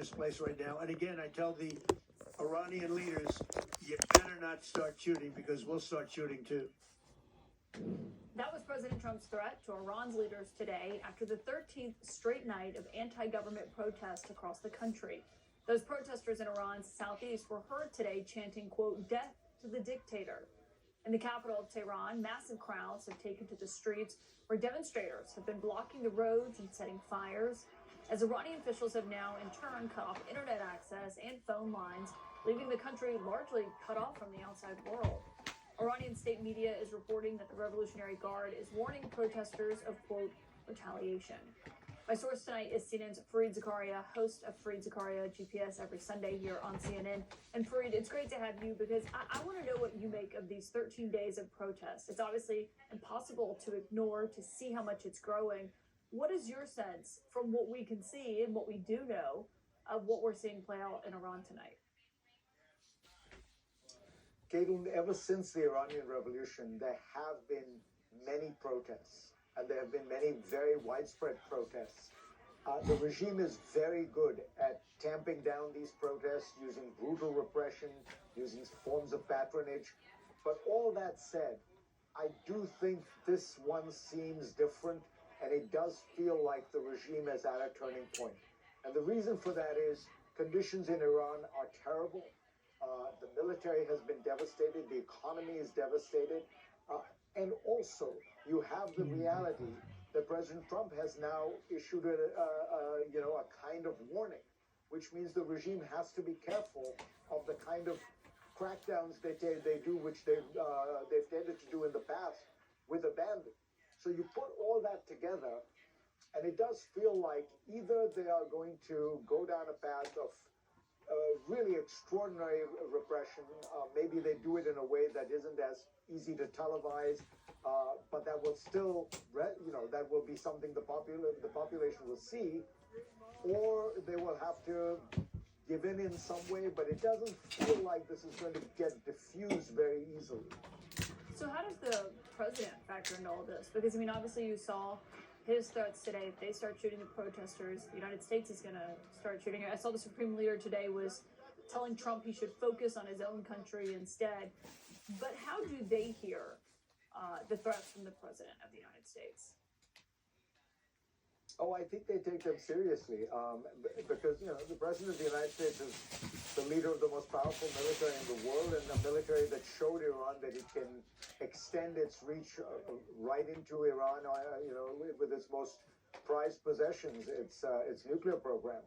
dangerous place right now. And again, I tell the Iranian leaders, you better not start shooting because we'll start shooting too. That was President Trump's threat to Iran's leaders today after the 13th straight night of anti-government protests across the country. Those protesters in Iran's southeast were heard today chanting, quote, "Death to the dictator." In the capital of Tehran, massive crowds have taken to the streets where demonstrators have been blocking the roads and setting fires, as Iranian officials have now in turn cut off internet access and phone lines, leaving the country largely cut off from the outside world. Iranian state media is reporting that the Revolutionary Guard is warning protesters of, quote, retaliation. My source tonight is CNN's Fareed Zakaria, host of Fareed Zakaria GPS every Sunday here on CNN. And Fareed, it's great to have you because I want to know what you make of these 13 days of protests. It's obviously impossible to ignore, to see how much it's growing. What is your sense from what we can see and what we do know of what we're seeing play out in Iran tonight? Caitlin, ever since the Iranian Revolution, there have been many protests, and there have been many very widespread protests. The regime is very good at tamping down these protests, using brutal repression, using forms of patronage. But all that said, I do think this one seems different, and it does feel like the regime is at a turning point. And the reason for that is conditions in Iran are terrible. The military has been devastated. The economy is devastated. And also, you have the reality that President Trump has now issued a kind of warning, which means the regime has to be careful of the kind of crackdowns they do, which they've tended to do in the past with abandon. So you put all that together, and it does feel like either they are going to go down a path of really extraordinary repression. Maybe they do it in a way that isn't as easy to televise, but that will still, that will be something the population will see, or they will have to give in some way. But it doesn't feel like this is going to get diffused very easily. So how does the president factor into all this? Because, I mean, obviously you saw his threats today. If they start shooting the protesters, the United States is going to start shooting. I saw the Supreme Leader today was telling Trump he should focus on his own country instead. But how do they hear the threats from the President of the United States? Oh, I think they take them seriously because, the President of the United States is the leader of the most powerful military in the world, and a military that showed Iran that it can extend its reach right into Iran, with its most prized possessions, its nuclear program.